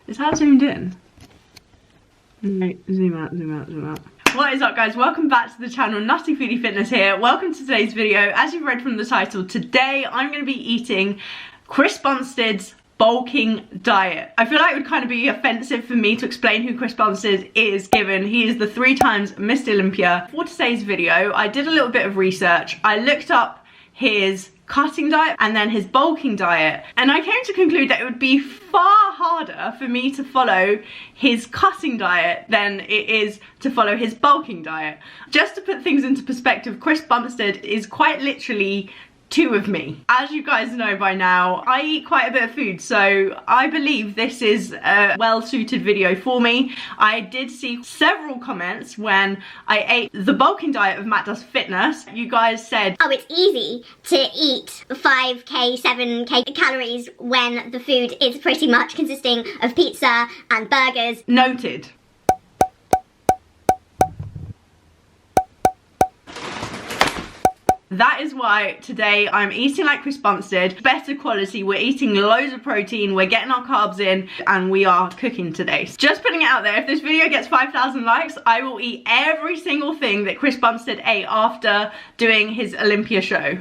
Is that zoomed in? No, zoom out, zoom out, zoom out. What is up, guys? Welcome back to the channel. Nuttyfoodiefitness here. Welcome to today's video. As you've read from the title, today I'm going to be eating Chris Bumstead's bulking diet. I feel like it would kind of be offensive for me to explain who Chris Bumstead is, given he is the 3 times Mr Olympia. For today's video, I did a little bit of research. I looked up his cutting diet and then his bulking diet, and I came to conclude that it would be far harder for me to follow his cutting diet than it is to follow his bulking diet. Just to put things into perspective, Chris Bumstead is quite literally 2 of me. As you guys know by now, I eat quite a bit of food, so I believe this is a well-suited video for me. I did see several comments when I ate the bulking diet of Matt Does Fitness. You guys said, oh, it's easy to eat 5k, 7k calories when the food is pretty much consisting of pizza and burgers. Noted. That is why today I'm eating like Chris Bumstead, better quality. We're eating loads of protein, we're getting our carbs in, and we are cooking today. Just putting it out there, if this video gets 5,000 likes, I will eat every single thing that Chris Bumstead ate after doing his Olympia show.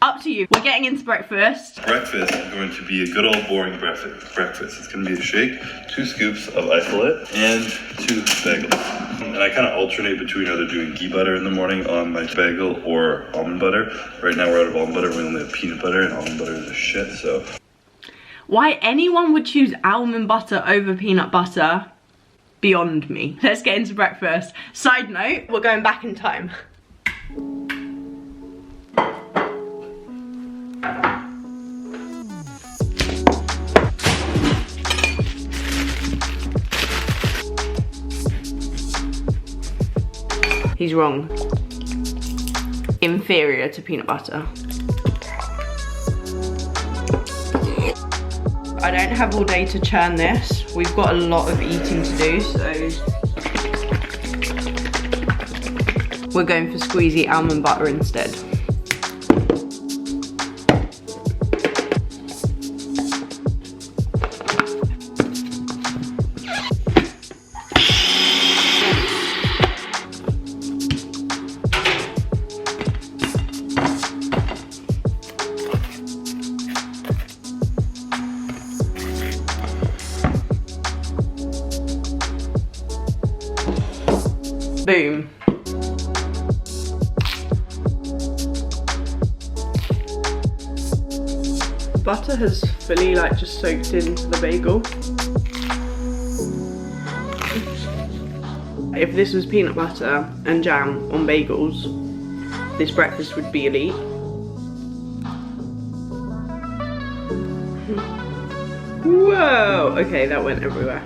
Up to you. We're getting into breakfast. Breakfast is going to be a good old boring breakfast. It's going to be a shake, 2 scoops of isolate, and 2 bagels. And I kind of alternate between either doing ghee butter in the morning on my bagel or almond butter. Right now we're out of almond butter, we only have peanut butter, and almond butter is a shit, so. Why anyone would choose almond butter over peanut butter, beyond me. Let's get into breakfast. Side note, we're going back in time. He's wrong. Inferior to peanut butter. I don't have all day to churn this. We've got a lot of eating to do, so we're going for squeezy almond butter instead. Boom. Butter has fully just soaked into the bagel. If this was peanut butter and jam on bagels, this breakfast would be elite. Whoa! Okay, that went everywhere.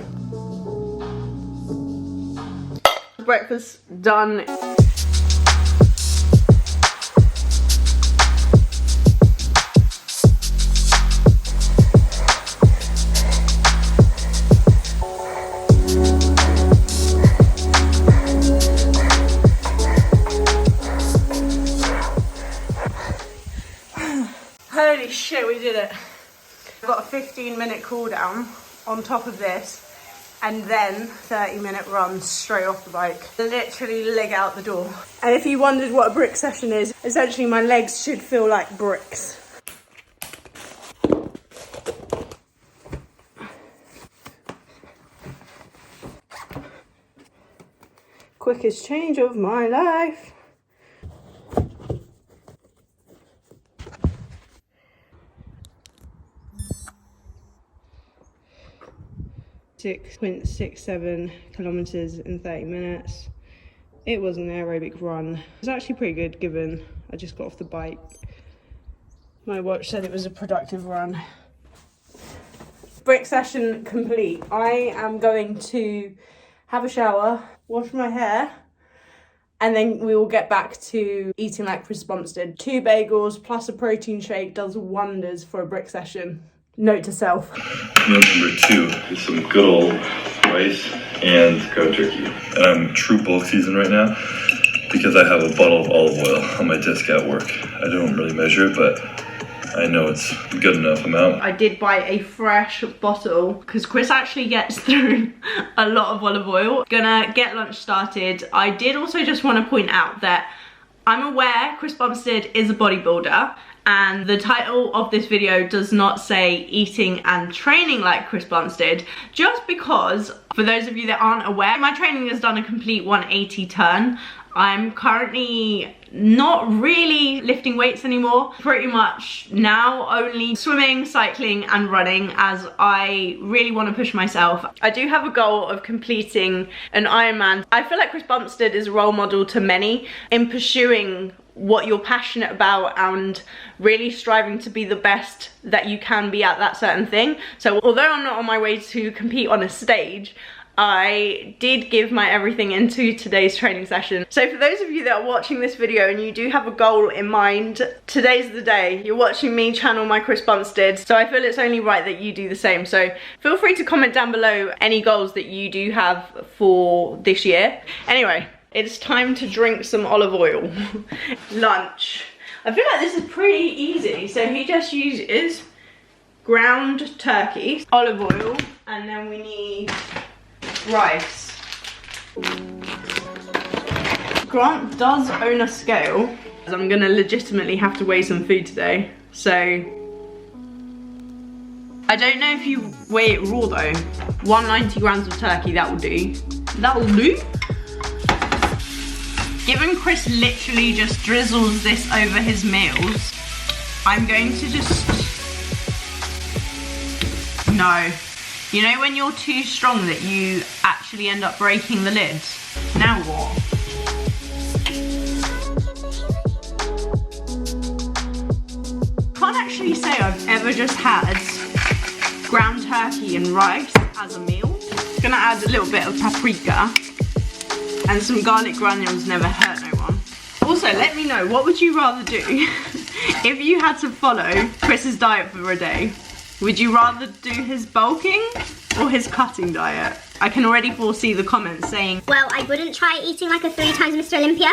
Breakfast done. Holy shit, we did it. I've got a 15-minute cool down on top of this, and then 30-minute run straight off the bike. Literally leg out the door. And if you wondered what a brick session is, essentially my legs should feel like bricks. Quickest change of my life. .67 kilometers in 30 minutes. It was an aerobic run. It was actually pretty good given I just got off the bike. My watch said it was a productive run. Brick session complete. I am going to have a shower, wash my hair, and then we will get back to eating like Chris Bumstead. 2 bagels plus a protein shake does wonders for a brick session. Note to self. Meal number 2 is some good old rice and ground turkey. And I'm true bulk season right now because I have a bottle of olive oil on my desk at work. I don't really measure it, but I know it's a good enough amount. I did buy a fresh bottle because Chris actually gets through a lot of olive oil. Gonna get lunch started. I did also just want to point out that I'm aware Chris Bumstead is a bodybuilder, and the title of this video does not say eating and training like Chris Bumstead, just because, for those of you that aren't aware, my training has done a complete 180 turn. I'm currently not really lifting weights anymore. Pretty much now only swimming, cycling and running, as I really want to push myself. I do have a goal of completing an Ironman. I feel like Chris Bumstead is a role model to many in pursuing what you're passionate about and really striving to be the best that you can be at that certain thing. So although I'm not on my way to compete on a stage, I did give my everything into today's training session. So for those of you that are watching this video and you do have a goal in mind, today's the day. You're watching me channel my Chris Bumstead, so I feel it's only right that you do the same. So feel free to comment down below any goals that you do have for this year. Anyway, it's time to drink some olive oil. Lunch. I feel like this is pretty easy. So he just uses ground turkey, olive oil, and then we need rice. Grant does own a scale, as I'm gonna legitimately have to weigh some food today. So I don't know if you weigh it raw though. 190 grams of turkey, that will do. That will do. Given Chris literally just drizzles this over his meals, I'm going to just, no. You know when you're too strong that you actually end up breaking the lids? Now what? Can't actually say I've ever just had ground turkey and rice as a meal. Gonna add a little bit of paprika, and some garlic granules never hurt no one. Also, let me know, what would you rather do if you had to follow Chris's diet for a day? Would you rather do his bulking or his cutting diet? I can already foresee the comments saying, well, I wouldn't try eating like a 3 times Mr Olympia.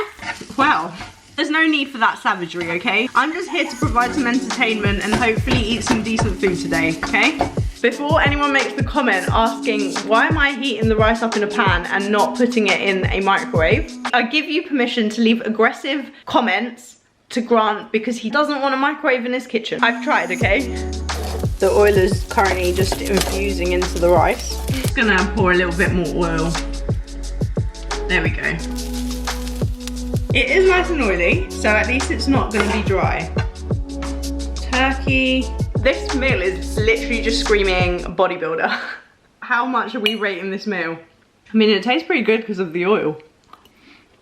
Well, there's no need for that savagery, okay? I'm just here to provide some entertainment and hopefully eat some decent food today, okay? Before anyone makes the comment asking, why am I heating the rice up in a pan and not putting it in a microwave? I give you permission to leave aggressive comments to Grant because he doesn't want a microwave in his kitchen. I've tried, okay? The oil is currently just infusing into the rice. Just gonna pour a little bit more oil. There we go. It is nice and oily, so at least it's not gonna be dry. Turkey. This meal is literally just screaming bodybuilder. How much are we rating this meal? I mean, it tastes pretty good because of the oil.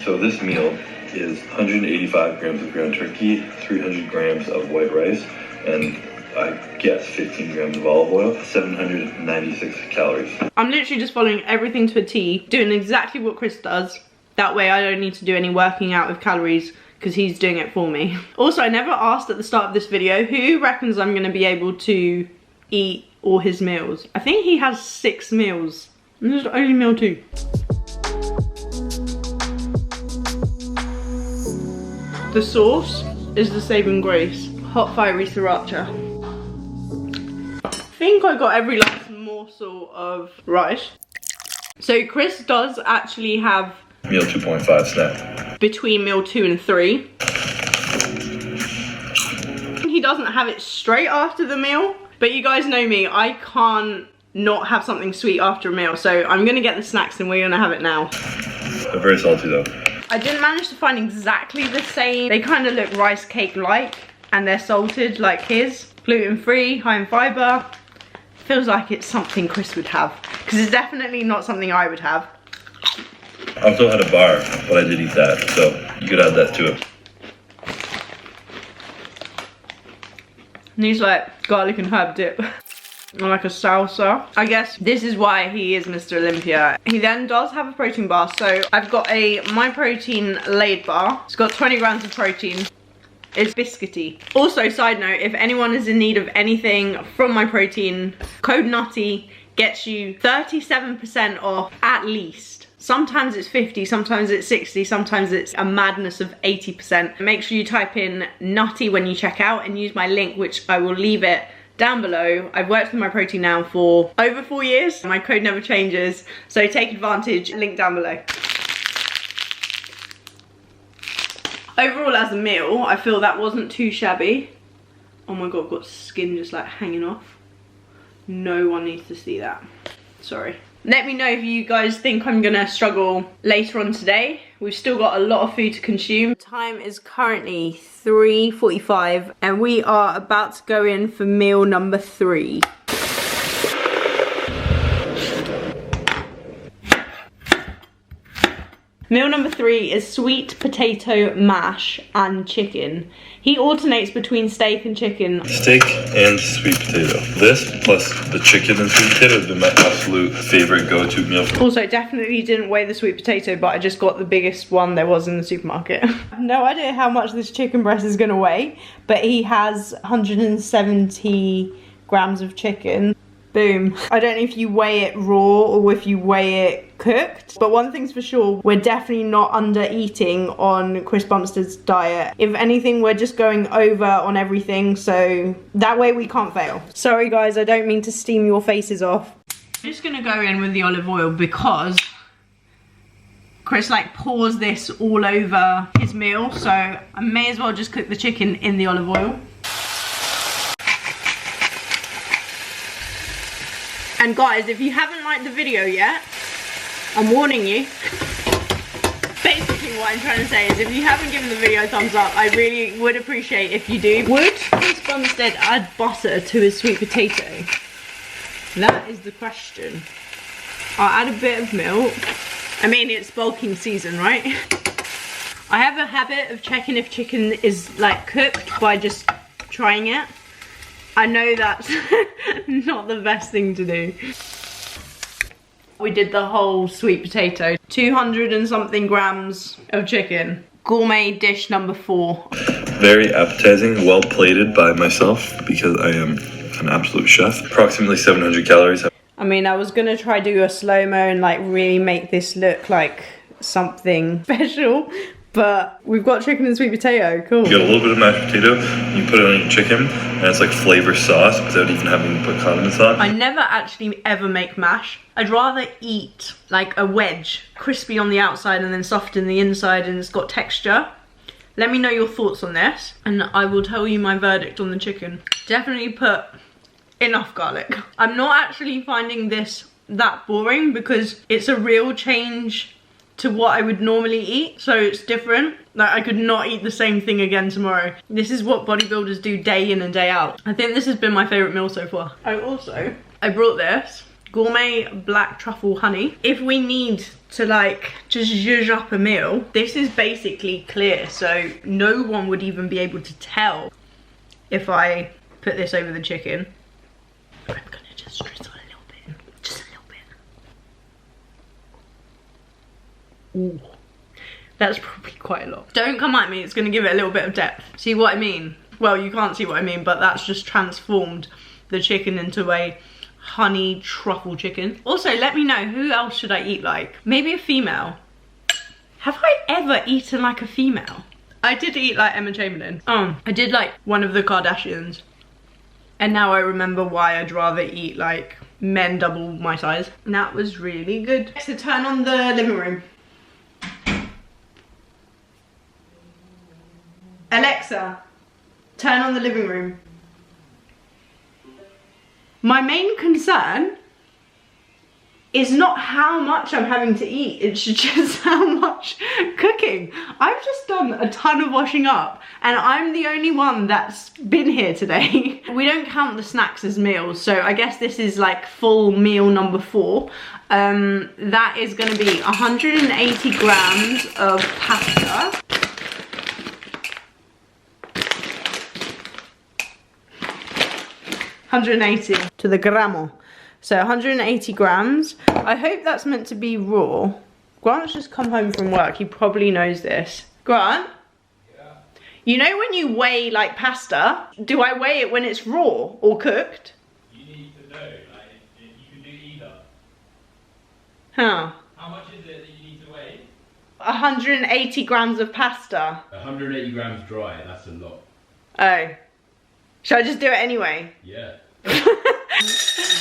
So this meal is 185 grams of ground turkey, 300 grams of white rice, and I guess 15 grams of olive oil, 796 calories. I'm literally just following everything to a T, doing exactly what Chris does. That way I don't need to do any working out of calories because he's doing it for me. Also, I never asked at the start of this video, who reckons I'm gonna be able to eat all his meals? I think he has 6 meals. And this is only meal 2. The sauce is the saving grace. Hot fiery sriracha. I think I got every last morsel of rice. So Chris does actually have Meal 2.5 snack. Between meal 2 and 3. He doesn't have it straight after the meal, but you guys know me, I can't not have something sweet after a meal, so I'm gonna get the snacks and we're gonna have it now. They're very salty though. I didn't manage to find exactly the same. They kind of look rice cake-like, and they're salted like his. Gluten-free, high in fiber. Feels like it's something Chris would have, because it's definitely not something I would have. I also had a bar, but I did eat that, so you could add that to it. Needs like garlic and herb dip. Or like a salsa. I guess this is why he is Mr Olympia. He then does have a protein bar. So I've got a My Protein laid bar. It's got 20 grams of protein. It's biscuity. Also, side note, if anyone is in need of anything from My Protein, code NUTTY gets you 37% off at least. Sometimes it's 50, sometimes it's 60, sometimes it's a madness of 80%. Make sure you type in Nutty when you check out and use my link, which I will leave it down below. I've worked with my protein now for over 4 years. My code never changes, so take advantage, link down below. Overall as a meal, I feel that wasn't too shabby. Oh my god, I've got skin just like hanging off. No one needs to see that. Sorry. Let me know if you guys think I'm gonna struggle later on today. We've still got a lot of food to consume. Time is currently 3:45 and we are about to go in for meal number 3. Meal number 3 is sweet potato mash and chicken. He alternates between steak and chicken. Steak and sweet potato. This plus the chicken and sweet potato has been my absolute favorite go-to meal. Also, definitely didn't weigh the sweet potato, but I just got the biggest one there was in the supermarket. No idea how much this chicken breast is gonna weigh, but he has 170 grams of chicken. Boom. I don't know if you weigh it raw or if you weigh it cooked, but one thing's for sure, we're definitely not under eating on Chris Bumstead's diet. If anything, we're just going over on everything, so that way we can't fail. Sorry guys, I don't mean to steam your faces off. I'm just gonna go in with the olive oil because Chris like pours this all over his meal, so I may as well just cook the chicken in the olive oil. And guys, if you haven't liked the video yet, I'm warning you. Basically what I'm trying to say is if you haven't given the video a thumbs up, I really would appreciate if you do. Would Chris Bumstead add butter to his sweet potato? That is the question. I'll add a bit of milk. I mean, it's bulking season, right? I have a habit of checking if chicken is like cooked by just trying it. I know that's not the best thing to do. We did the whole sweet potato. 200 and something grams of chicken. Gourmet dish number 4. Very appetizing, well plated by myself because I am an absolute chef. Approximately 700 calories. I mean, I was gonna try do a slow-mo and like really make this look like something special, but we've got chicken and sweet potato, cool. You get a little bit of mashed potato, you put it on your chicken, and it's like flavor sauce without even having to put condiments on. I never actually ever make mash. I'd rather eat like a wedge, crispy on the outside and then soft in the inside and it's got texture. Let me know your thoughts on this and I will tell you my verdict on the chicken. Definitely put enough garlic. I'm not actually finding this that boring because it's a real change to what I would normally eat, so it's different. Like I could not eat the same thing again tomorrow. This is what bodybuilders do day in and day out. I think this has been my favorite meal so far. I brought this Gourmet black truffle honey. If we need to like just zhuzh up a meal, this is basically clear, so no one would even be able to tell if I put this over the chicken. I'm gonna just drizzle a little bit, just a little bit. Ooh, that's probably quite a lot. Don't come at me, it's gonna give it a little bit of depth. See what I mean? Well, you can't see what I mean, but that's just transformed the chicken into a honey truffle chicken. Also, let me know, who else should I eat like? Maybe a female. Have I ever eaten like a female? I did eat like Emma Chamberlain. I did like one of the Kardashians. And now I remember why I'd rather eat like men double my size. And that was really good. So turn on the living room. Alexa, turn on the living room. My main concern is not how much I'm having to eat, it's just how much cooking. I've just done a ton of washing up and I'm the only one that's been here today. We don't count the snacks as meals, so I guess this is like full meal number 4. That is gonna be 180 grams of pasta. $180 to the gramo. So 180 grams. I hope that's meant to be raw. Grant's just come home from work. He probably knows this. Grant? Yeah. You know when you weigh like pasta, do I weigh it when it's raw or cooked? You need to know, like, you can do Huh. How much is it that you need to weigh? 180 grams of pasta. 180 grams dry, that's a lot. Oh. Should I just do it anyway? Yeah.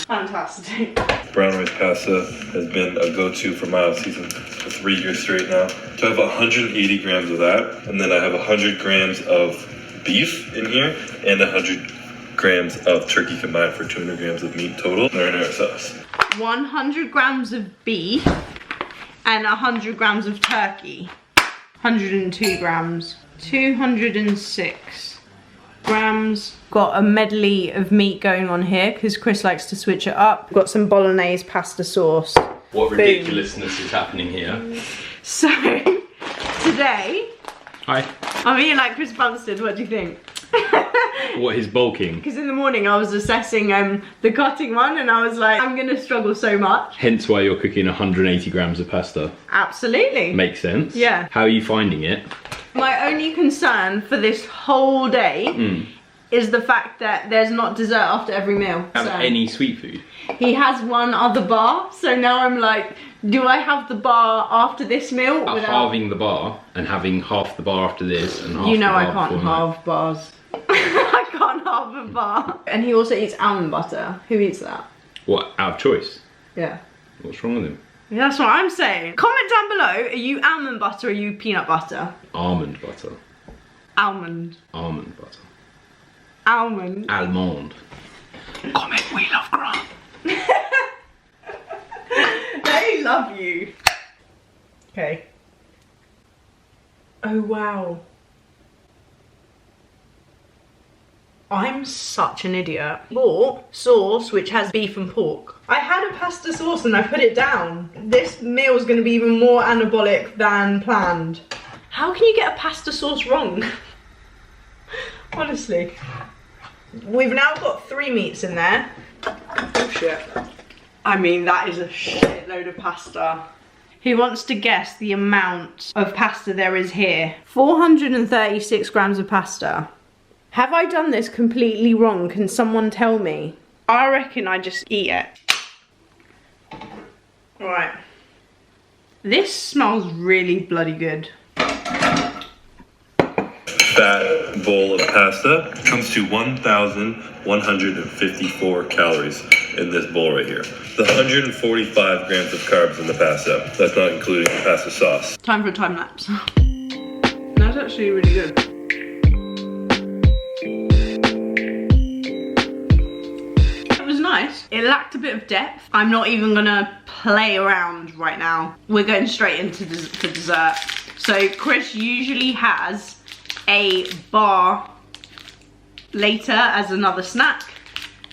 Fantastic. Brown rice pasta has been a go-to for my off-season for 3 years straight now. So I have 180 grams of that, and then I have 100 grams of beef in here, and 100 grams of turkey combined for 200 grams of meat total. Marinara sauce. 100 grams of beef and 100 grams of turkey. 102 grams. 206 grams. Got a medley of meat going on here because Chris likes to switch it up. Got some bolognese pasta sauce. What ridiculousness is happening here? So, today, Hi. I'm eating like Chris Bumstead. What do you think? What is bulking? Because in the morning I was assessing the cutting one and I was like, I'm gonna struggle so much. Hence why you're cooking 180 grams of pasta. Absolutely. Makes sense. Yeah. How are you finding it? My only concern for this whole day is the fact that there's not dessert after every meal. Have So any sweet food? he has one other bar, so now I'm like, do I have the bar after this meal? Without... Halving the bar and having half the bar after this and half You know the bar I can't before that. halve bars. I can't halve a bar. And he also eats almond butter. Who eats that? What, out of choice? Yeah. What's wrong with him? That's what I'm saying. Comment down below, are you almond butter or are you peanut butter? Almond butter. Almond. Almond butter. Almond. Almond. Comment, we love Grant. They love you. Okay. Oh wow. I'm such an idiot. Bought sauce which has beef and pork. I had a pasta sauce and I put it down. This meal is going to be even more anabolic than planned. How can you get a pasta sauce wrong? Honestly. We've now got 3 meats in there. Oh shit. I mean, that is a shitload of pasta. Who wants to guess the amount of pasta there is here? 436 grams of pasta. Have I done this completely wrong? Can someone tell me? I reckon I just eat it. Alright. This smells really bloody good. That bowl of pasta comes to 1,154 calories in this bowl right here. The 145 grams of carbs in the pasta. That's not including the pasta sauce. Time for a time lapse. That's actually really good. It was nice. It lacked a bit of depth. I'm not even gonna play around right now. We're going straight into the dessert. So Chris usually has a bar later as another snack.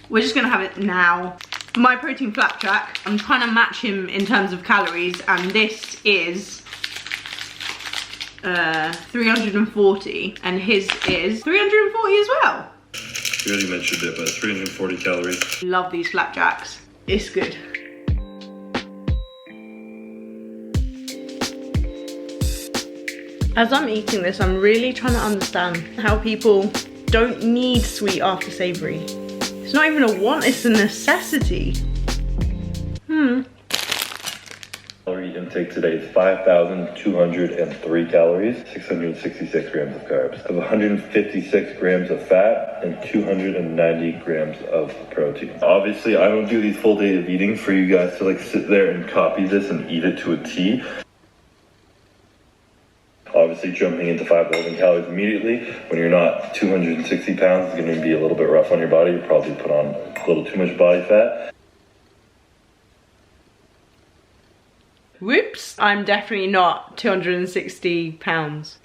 We're just gonna have it now. My protein flapjack, I'm trying to match him in terms of calories, and this is 340 and his is 340 as well. You already mentioned it, but 340 calories. Love these flapjacks. It's good. As I'm eating this, I'm really trying to understand how people don't need sweet after savoury. It's not even a want, it's a necessity. Calorie intake today is 5,203 calories, 666 grams of carbs. I have 156 grams of fat and 290 grams of protein. Obviously, I don't do these full days of eating for you guys to like sit there and copy this and eat it to a T. Obviously, jumping into 5,000 calories immediately when you're not 260 pounds is going to be a little bit rough on your body. You probably put on a little too much body fat. Whoops, I'm definitely not 260 pounds.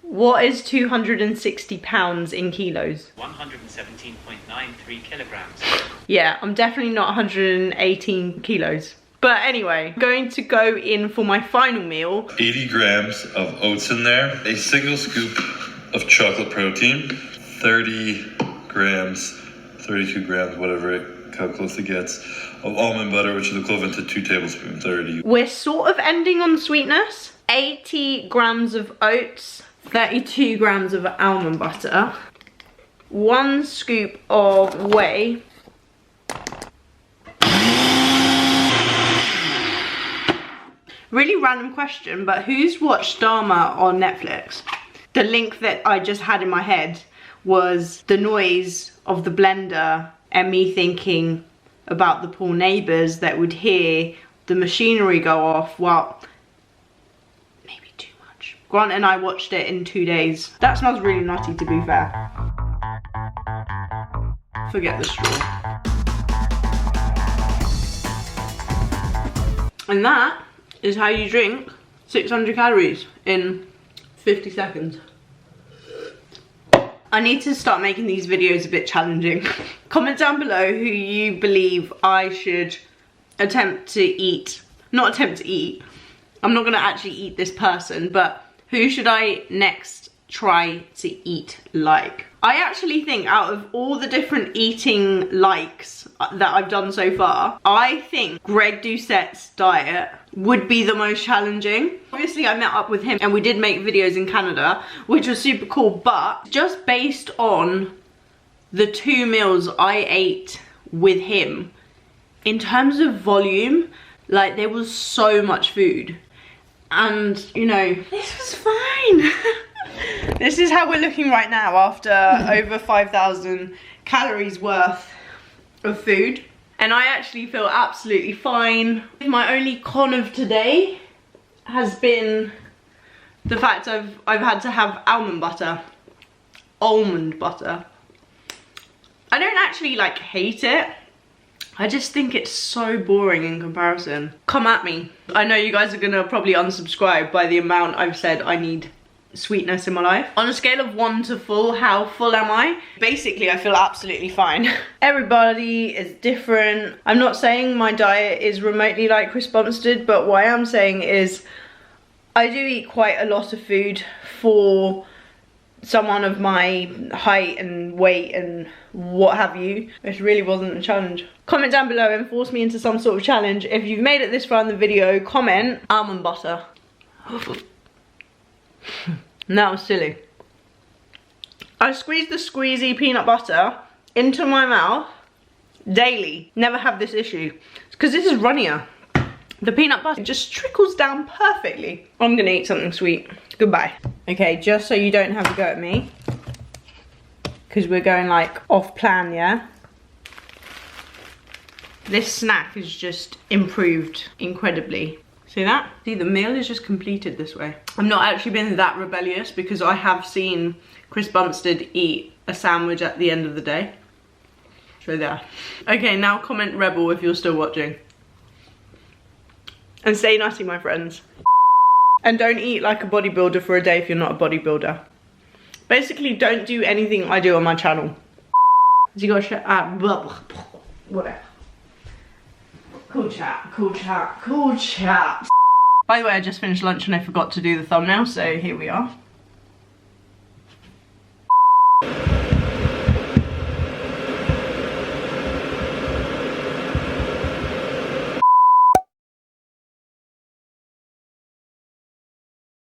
What is 260 pounds in kilos? 117.93 kilograms. Yeah, I'm definitely not 118 kilos. But anyway, going to go in for my final meal. 80 grams of oats in there, a single scoop of chocolate protein, 30 grams, 32 grams, whatever how close it gets, of almond butter, which is equivalent to 2 tablespoons already. We're sort of ending on sweetness. 80 grams of oats, 32 grams of almond butter, 1 scoop of whey, Really random question, but who's watched Dharma on Netflix? The link that I just had in my head was the noise of the blender and me thinking about the poor neighbours that would hear the machinery go off. Well, maybe too much. Grant and I watched it in 2 days. That smells really nutty, to be fair. Forget the straw. And that is how you drink 600 calories in 50 seconds. I need to start making these videos a bit challenging. Comment down below who you believe I should attempt to eat. Not attempt to eat. I'm not gonna actually eat this person, but who should I next try to eat like? I actually think out of all the different eating likes that I've done so far, I think Greg Doucette's diet would be the most challenging. Obviously I met up with him and we did make videos in Canada, which was super cool, but just based on the 2 meals I ate with him, in terms of volume, like there was so much food. And you know, this was fine. This is how we're looking right now after over 5,000 calories worth of food. And I actually feel absolutely fine. My only con of today has been the fact I've had to have almond butter. Almond butter. I don't actually like hate it. I just think it's so boring in comparison. Come at me. I know you guys are gonna probably unsubscribe by the amount I've said I need sweetness in my life. On a scale of 1 to full, how full am I? Basically, I feel absolutely fine. Everybody is different. I'm not saying my diet is remotely like Chris Bumstead, but what I am saying is I do eat quite a lot of food for someone of my height and weight and what have you. It really wasn't a challenge. Comment down below and force me into some sort of challenge. If you've made it this far in the video, comment almond butter. That was silly. I squeeze the squeezy peanut butter into my mouth daily. Never have this issue. Because this is runnier. The peanut butter just trickles down perfectly. I'm gonna eat something sweet. Goodbye. Okay, just so you don't have to go at me, because we're going like off plan, yeah? This snack has just improved incredibly. See that? See, the meal is just completed this way. I've not actually been that rebellious because I have seen Chris Bumstead eat a sandwich at the end of the day. So there. Okay, now comment rebel if you're still watching. And stay nutty, my friends. And don't eat like a bodybuilder for a day if you're not a bodybuilder. Basically, don't do anything I do on my channel. So you gotta whatever. Cool chat, cool chat, cool chat. By the way, I just finished lunch and I forgot to do the thumbnail, so here we are.